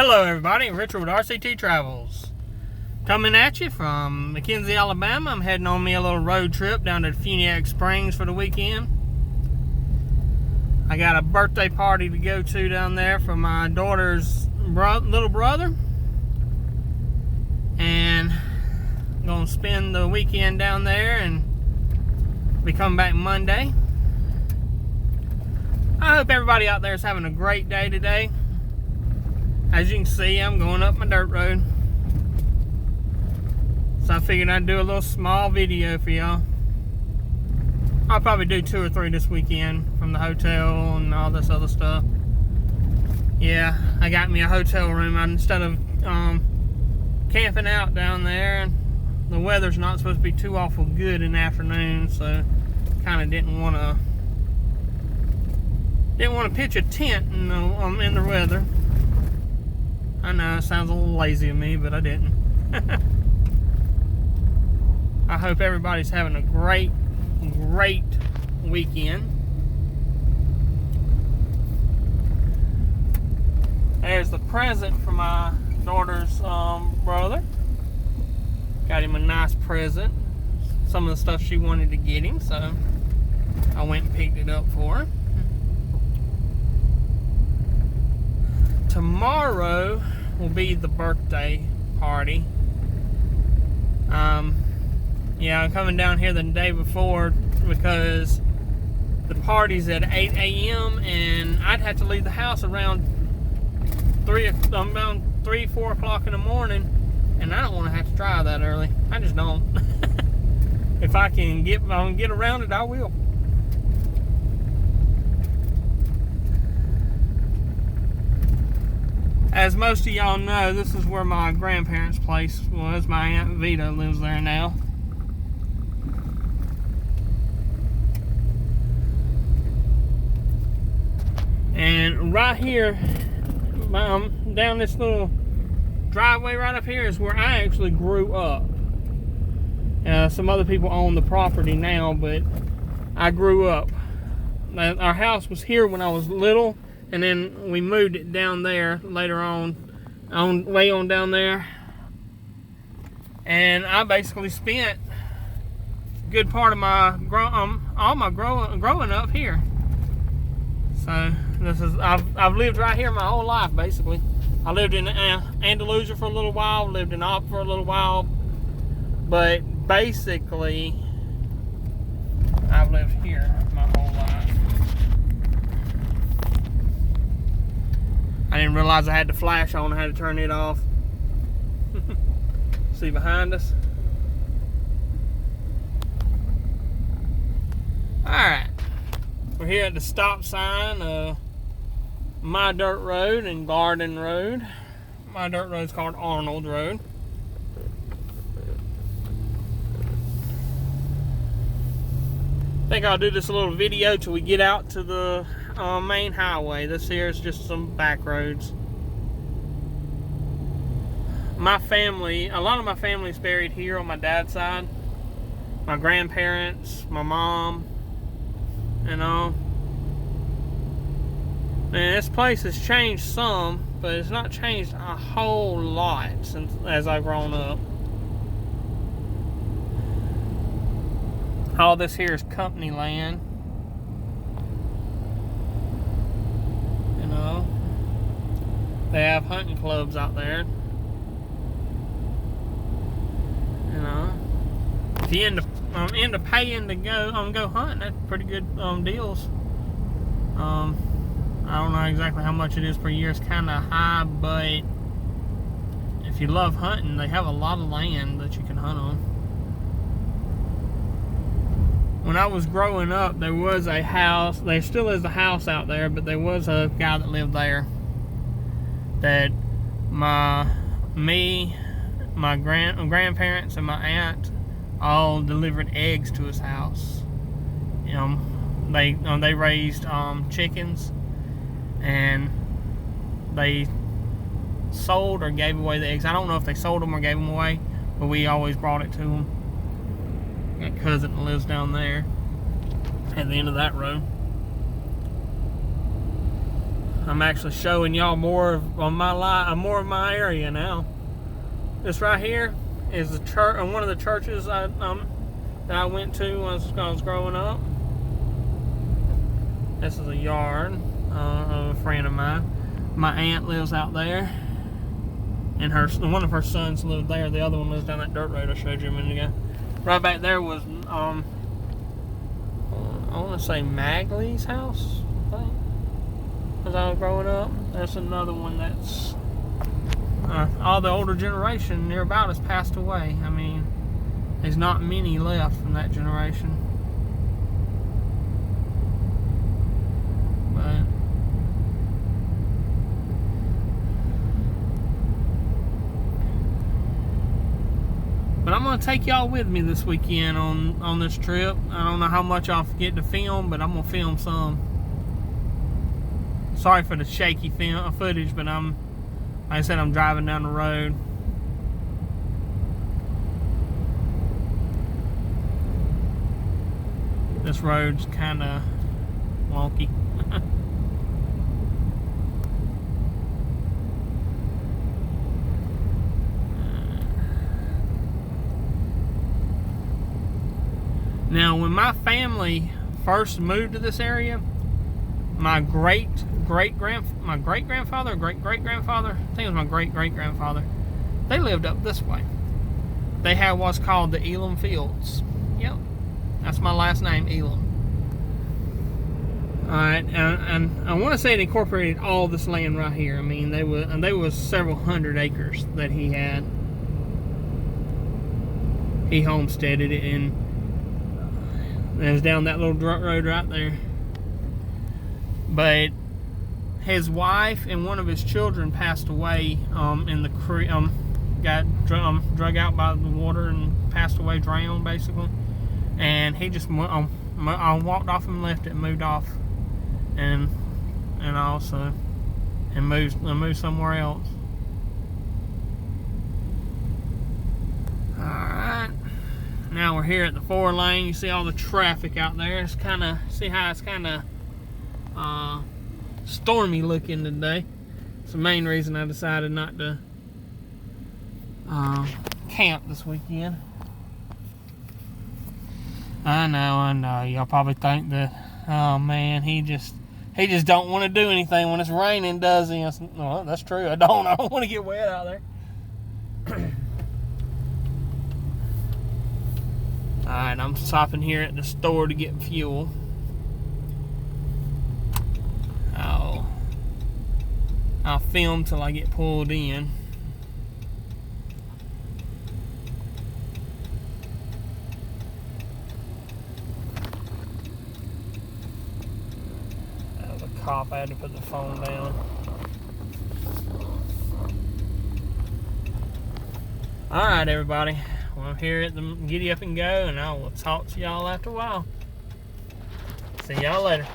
Hello everybody, Richard with R.C.T. Travels. Coming at you from McKenzie, Alabama. I'm heading on me a little road trip down to Defuniak Springs for the weekend. I got a birthday party to go to down there for my daughter's little brother. And I'm going to spend the weekend down there and be coming back Monday. I hope everybody out there is having a great day today. As you can see, I'm going up my dirt road. So I figured I'd do a little small video for y'all. I'll probably do 2 or 3 this weekend from the hotel and all this other stuff. Yeah, I got me a hotel room instead of camping out down there. And the weather's not supposed to be too awful good in the afternoon, so kind of didn't want to pitch a tent in the weather. I know it sounds a little lazy of me, but I didn't. I hope everybody's having a great weekend. There's the present for my daughter's brother. Got him a nice present. Some of the stuff she wanted to get him, so I went and picked it up for her. Tomorrow will be the birthday party. Yeah, I'm coming down here the day before because the party's at 8 a.m. and I'd have to leave the house around 3, 4 o'clock in the morning, and I don't want to have to drive that early. I just don't. If I can get around it, I will. As most of y'all know, this is where my grandparents' place was. My Aunt Vita lives there now. And right here, down this little driveway right up here is where I actually grew up. Some other people own the property now, but I grew up. Our house was here when I was little, and then we moved it down there later on, way on down there. And I basically spent a good part of my growing up here. So I've lived right here my whole life basically. I lived in Andalusia for a little while, lived in Op for a little while, but basically I've lived here my whole life. I didn't realize I had the flash on. I had to turn it off. See behind us? Alright. We're here at the stop sign of My Dirt Road and Garden Road. My Dirt Road is called Arnold Road. I think I'll do this little video till we get out to the main highway. This here is just some back roads. My family, a lot of my family is buried here on my dad's side. My grandparents, my mom, and all. And this place has changed some, but it's not changed a whole lot since as I've grown up. All this here is company land. They have hunting clubs out there. You know, if you're into paying to go hunting, that's pretty good deals. I don't know exactly how much it is per year. It's kind of high, but if you love hunting, they have a lot of land that you can hunt on. When I was growing up, there was a house. There still is a house out there, but there was a guy that lived there that my grandparents and my aunt all delivered eggs to his house. You know, they raised chickens, and they sold or gave away the eggs. I don't know if they sold them or gave them away, but we always brought it to them. My cousin lives down there at the end of that road. I'm actually showing y'all more of more of my area now. This right here is the church, one of the churches that I went to when I was growing up. This is a yard of a friend of mine. My aunt lives out there, and one of her sons lived there. The other one lives down that dirt road I showed you a minute ago. Right back there was I want to say Magley's house, I think, as I was growing up. There's another one that's all the older generation near about has passed away. I mean, there's not many left from that generation. But I'm going to take y'all with me this weekend on this trip. I don't know how much I'll get to film, but I'm going to film some. Sorry for the shaky footage, but like I said, I'm driving down the road. This road's kind of wonky. Now, when my family first moved to this area, my great-grandfather, great-great-grandfather, I think it was my great-great-grandfather, they lived up this way. They had what's called the Elam Fields. Yep, that's my last name, Elam. Alright, and I want to say it incorporated all this land right here. I mean, there was several hundred acres that he had. He homesteaded it, and it was down that little dirt road right there. But his wife and one of his children passed away in the creek. Got drug out by the water and passed away, drowned basically. And he just walked off and left it, moved off, and also moved somewhere else. All right. Now we're here at the 4-lane. You see all the traffic out there. See how it's kind of stormy looking today. It's the main reason I decided not to camp this weekend. I know. Y'all probably think that, oh man, he just don't want to do anything when it's raining, does he? Well, that's true. I don't want to get wet out there. Alright, I'm stopping here at the store to get fuel. I'll film till I get pulled in. That was a cop. I had to put the phone down. Alright, everybody. Well, I'm here at the Giddy Up and Go, and I will talk to y'all after a while. See y'all later.